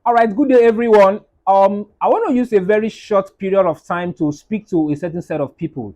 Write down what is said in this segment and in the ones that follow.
All right, good day, everyone. I want to use a very short period of time to speak to a certain set of people.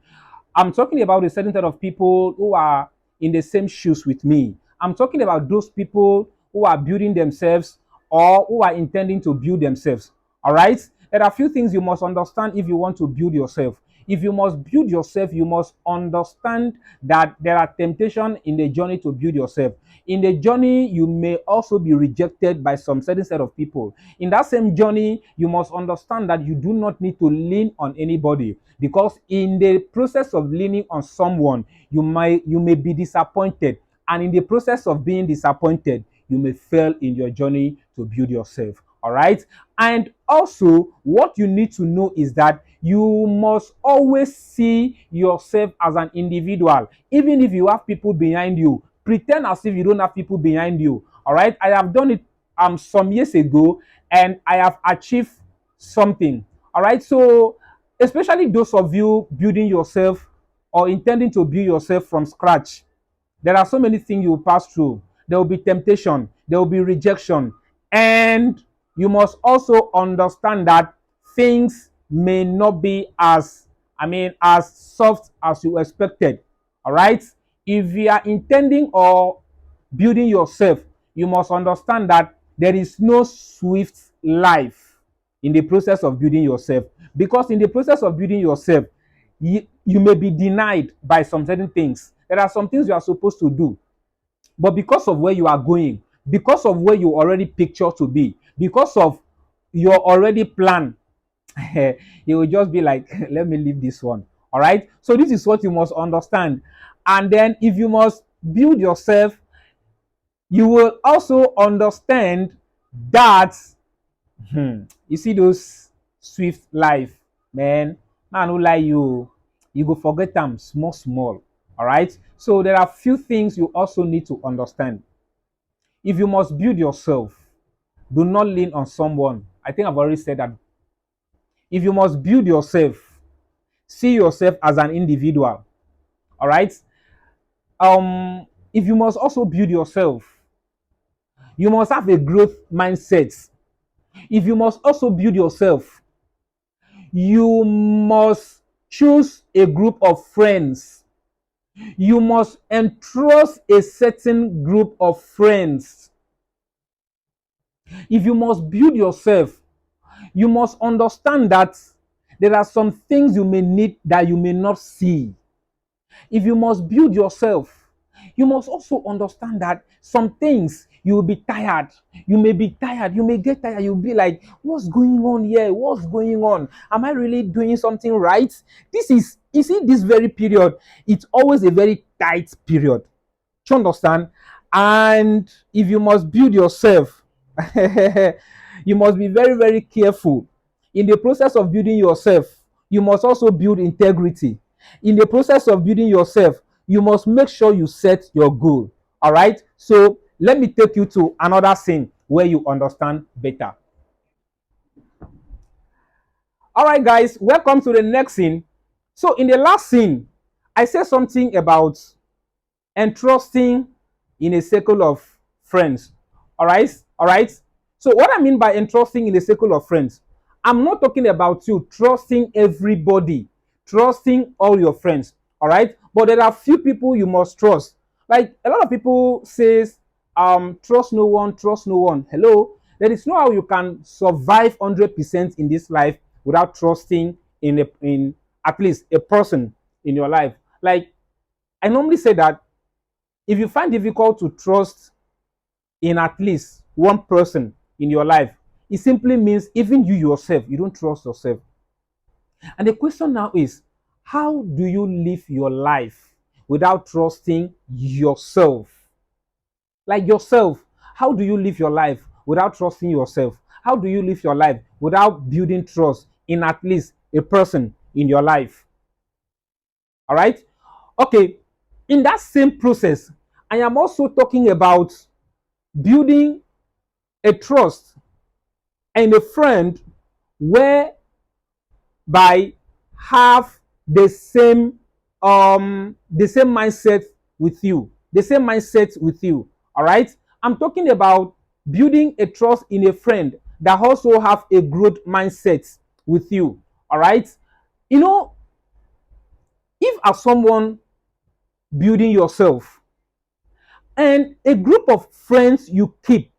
I'm talking about a certain set of people who are in the same shoes with me. I'm talking about those people who are building themselves or who are intending to build themselves. All right, there are a few things you must understand if you want to build yourself. If you must build yourself, you must understand that there are temptations in the journey to build yourself. In the journey, you may also be rejected by some certain set of people. In that same journey, you must understand that you do not need to lean on anybody, because in the process of leaning on someone, you may be disappointed, and in the process of being disappointed, you may fail in your journey to build yourself. All right. And also, what you need to know is that you must always see yourself as an individual. Even if you have people behind you, pretend as if you don't have people behind you. All right. I have done it some years ago, and I have achieved something. All right. So, especially those of you building yourself or intending to build yourself from scratch, there are so many things you will pass through. There will be temptation, there will be rejection, and you must also understand that things may not be as soft as you expected. All right. If you are intending or building yourself, you must understand that there is no swift life in the process of building yourself. Because in the process of building yourself, you may be denied by some certain things. There are some things you are supposed to do, but because of where you are going, because of where you already picture to be, because of your already plan, you will just be like, let me leave this one. All right. So this is what you must understand. And then if you must build yourself, you will also understand that you see those swift life, man who lie you go forget them small small. All right. So there are few things you also need to understand. If you must build yourself, do not lean on someone. I think I've already said that. If you must build yourself, see yourself as an individual. All right. If you must also build yourself, you must have a growth mindset. If you must also build yourself, you must choose a group of friends. You must entrust a certain group of friends. If you must build yourself, you must understand that there are some things you may need that you may not see. If you must build yourself, you must also understand that some things you will be tired. You may be tired. You may get tired. You'll be like, what's going on here? What's going on? Am I really doing something right? You see, this very period, it's always a very tight period. Do you understand? And if you must build yourself, you must be very, very careful. In the process of building yourself, you must also build integrity. In the process of building yourself, you must make sure you set your goal. All right. So let me take you to another scene where you understand better. All right, guys, welcome to the next scene. So in the last scene, I said something about entrusting in a circle of friends. All right. All right. So what I mean by entrusting in a circle of friends, I'm not talking about you trusting everybody, trusting all your friends. All right. But there are few people you must trust. Like a lot of people says, trust no one, trust no one. Hello. There is no how you can survive 100% in this life without trusting in at least a person in your life. Like I normally say that if you find difficult to trust in at least one person in your life, it simply means even you yourself, you don't trust yourself. And the question now is, how do you live your life without trusting yourself? Like yourself, how do you live your life without trusting yourself? How do you live your life without building trust in at least a person in your life? All right. Okay. In that same process, I am also talking about building a trust and a friend whereby have the same mindset with you, the same mindset with you. All right. I'm talking about building a trust in a friend that also have a growth mindset with you. All right. You know, if as someone building yourself and a group of friends you keep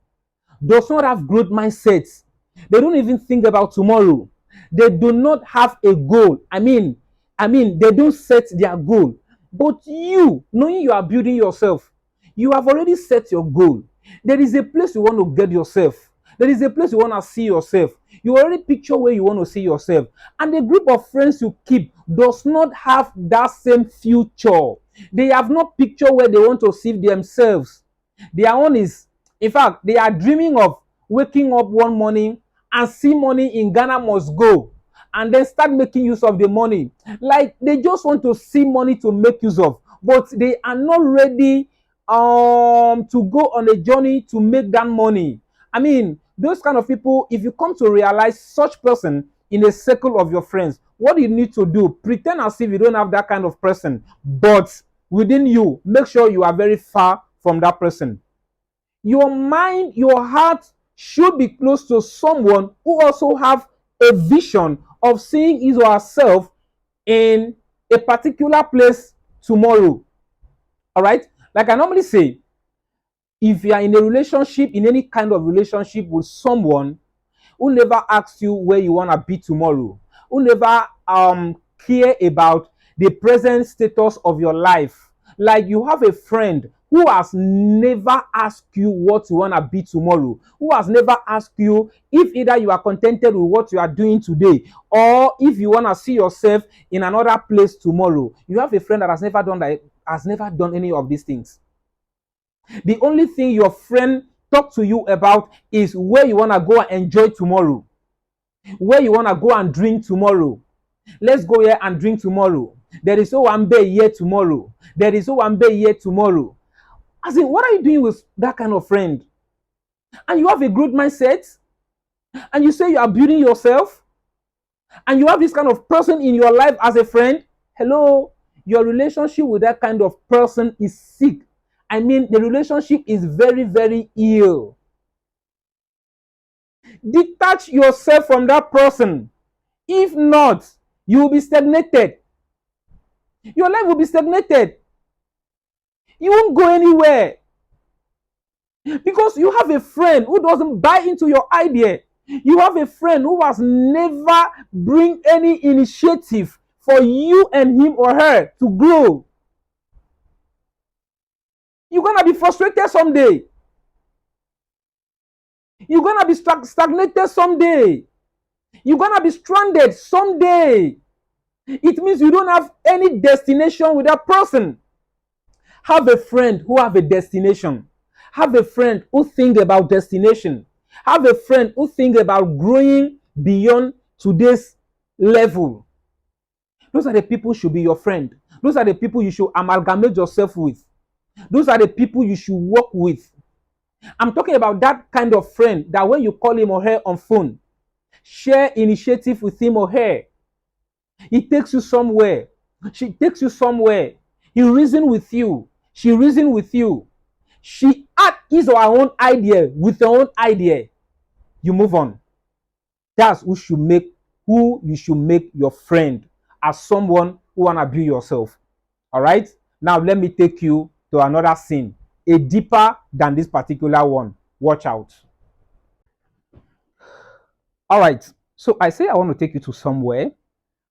does not have growth mindsets, they don't even think about tomorrow. They do not have a goal. I mean, they don't set their goal. But you, knowing you are building yourself, you have already set your goal. There is a place you want to get yourself. There is a place you want to see yourself. You already picture where you want to see yourself. And the group of friends you keep does not have that same future. They have not picture where they want to see themselves. Their own is, in fact, they are dreaming of waking up one morning and see money in Ghana must go, and then start making use of the money. Like they just want to see money to make use of, but they are not ready to go on a journey to make that money. I mean, those kind of people, if you come to realize such person in a circle of your friends, what do you need to do? Pretend as if you don't have that kind of person, but within you, make sure you are very far from that person. Your mind, your heart should be close to someone who also have a vision of seeing his or herself in a particular place tomorrow. All right? Like I normally say, if you are in a relationship, in any kind of relationship with someone who never asks you where you want to be tomorrow, who never care about the present status of your life. Like you have a friend who has never asked you what you want to be tomorrow, who has never asked you if either you are contented with what you are doing today or if you want to see yourself in another place tomorrow. You have a friend that has never done that, has never done any of these things. The only thing your friend talk to you about is where you want to go and enjoy tomorrow, where you want to go and drink tomorrow. Let's go here and drink tomorrow. There is Owambe here tomorrow. There is Owambe here tomorrow. As in, what are you doing with that kind of friend? And you have a growth mindset, and you say you are building yourself, and you have this kind of person in your life as a friend. Hello, your relationship with that kind of person is sick. I mean, the relationship is very, very ill. Detach yourself from that person. If not, you will be stagnated. Your life will be stagnated. You won't go anywhere because you have a friend who doesn't buy into your idea. You have a friend who has never bring any initiative for you and him or her to grow. You're gonna be frustrated someday. You're gonna be stagnated someday. You're gonna be stranded someday. It means you don't have any destination with that person. Have a friend who have a destination. Have a friend who think about destination. Have a friend who think about growing beyond today's level. Those are the people who should be your friend. Those are the people you should amalgamate yourself with. Those are the people you should work with. I'm talking about that kind of friend that when you call him or her on phone, share initiative with him or her. He takes you somewhere. She takes you somewhere. He reason with you. She reason with you. She add his or her own idea with your own idea. You move on. That's who you should make your friend, as someone who wanna build yourself. All right. Now let me take you to another scene, a deeper than this particular one. Watch out. All right. So I say I want to take you to somewhere,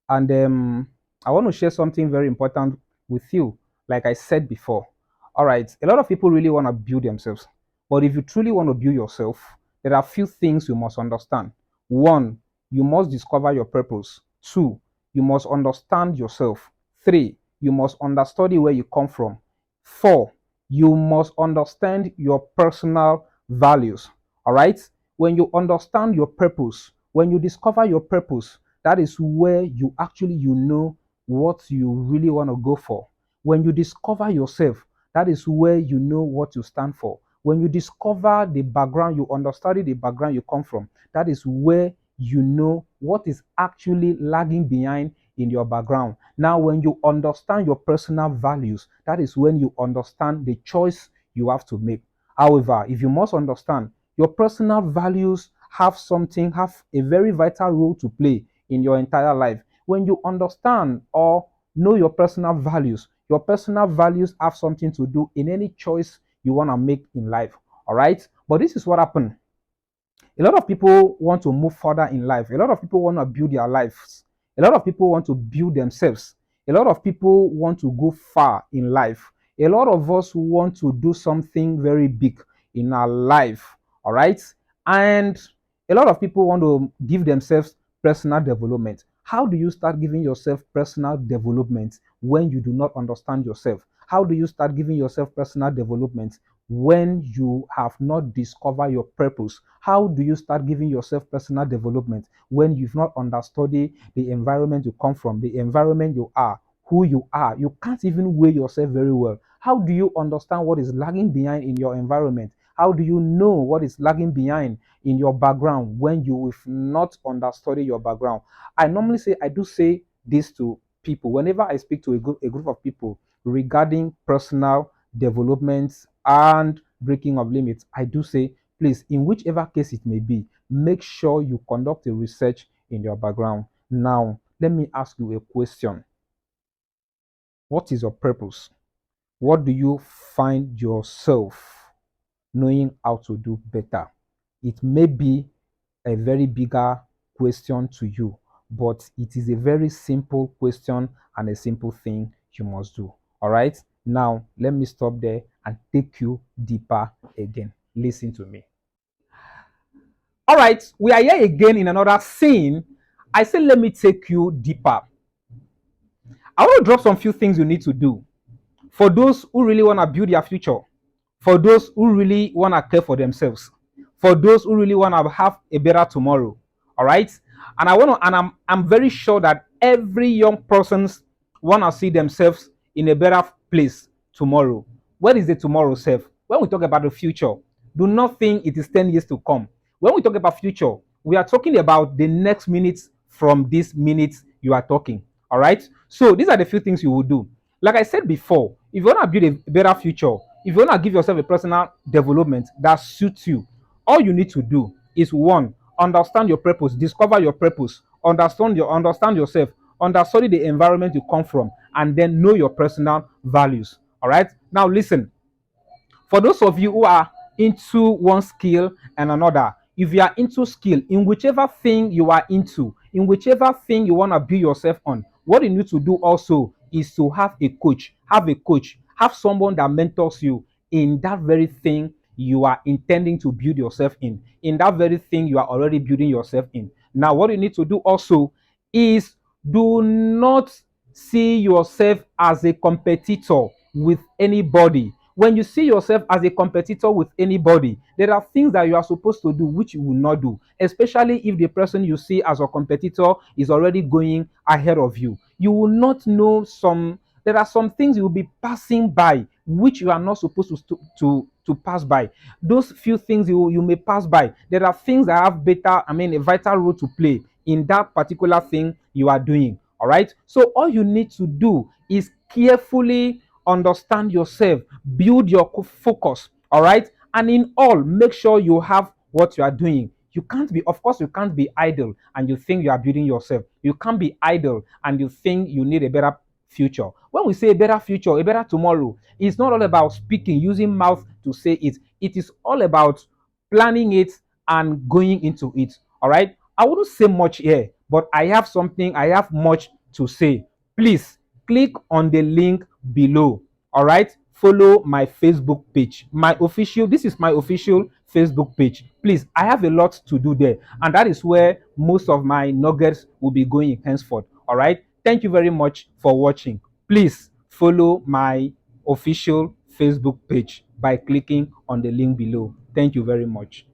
and I want to share something very important with you. Like I said before. All right. A lot of people really want to build themselves, but if you truly want to build yourself, there are a few things you must understand. One, you must discover your purpose. Two, you must understand yourself. Three, you must understudy where you come from. Four, you must understand your personal values. All right. When you understand your purpose, when you discover your purpose, that is where you know what you really want to go for. When you discover yourself, that is where you know what you stand for. When you discover the background, you understudy the background you come from, that is where you know what is actually lagging behind in your background. Now, when you understand your personal values, that is when you understand the choice you have to make. However, if you must understand, your personal values have a very vital role to play in your entire life. When you understand or know your personal values have something to do in any choice you want to make in life. All right. But this is what happened. A lot of people want to move further in life. A lot of people want to build their lives. A lot of people want to build themselves. A lot of people want to go far in life. A lot of us want to do something very big in our life. All right. And a lot of people want to give themselves personal development. How do you start giving yourself personal development when you do not understand yourself? How do you start giving yourself personal development when you have not discovered your purpose? How do you start giving yourself personal development when you've not understood the environment you come from, the environment you are, who you are? You can't even weigh yourself very well. How do you understand what is lagging behind in your environment? How do you know what is lagging behind in your background when you have not understood your background? I do say this to people whenever I speak to a group of people regarding personal development and breaking of limits. I do say, please, in whichever case it may be, make sure you conduct a research in your background. Now, let me ask you a question. What is your purpose? What do you find yourself knowing how to do better? It may be a very bigger question to you, but it is a very simple question and a simple thing you must do. All right. Now, let me stop there and take you deeper again. Listen to me. All right. We are here again in another scene. I said, let me take you deeper. I want to drop some few things you need to do for those who really want to build their future, for those who really want to care for themselves, for those who really want to have a better tomorrow. All right. And I'm very sure that every young person's want to see themselves in a better place tomorrow. What is the tomorrow self? When we talk about the future, do not think it is 10 years to come. When we talk about future, we are talking about the next minutes from this minute you are talking. All right. So these are the few things you will do. Like I said before, if you want to build a better future, if you want to give yourself a personal development that suits you, all you need to do is one, understand your purpose, discover your purpose, understand yourself, understand the environment you come from, and then know your personal values. All right. Now listen, for those of you who are into one skill and another, if you are into skill in whichever thing you are into, in whichever thing you want to build yourself on, what you need to do also is to have someone that mentors you in that very thing you are intending to build yourself in that very thing you are already building yourself in. Now, what you need to do also is do not see yourself as a competitor with anybody. When you see yourself as a competitor with anybody, there are things that you are supposed to do which you will not do, especially if the person you see as a competitor is already going ahead of you. You will not know there are some things you will be passing by which you are not supposed to pass by. Those few things you may pass by. There are things that have a vital role to play in that particular thing you are doing. All right. So all you need to do is carefully understand yourself, build your focus. All right. And in all, make sure you have what you are doing. Of course, you can't be idle and you think you are building yourself. You can't be idle and you think you need a better future. When we say a better future, a better tomorrow, it's not all about speaking, using mouth to say it. It is all about planning it and going into it. All right. I wouldn't say much here, but I have much to say. Please click on the link below. All right. Follow my Facebook page. This is my official Facebook page. Please, I have a lot to do there, and that is where most of my nuggets will be going henceforth. All right. Thank you very much for watching. Please follow my official Facebook page by clicking on the link below. Thank you very much.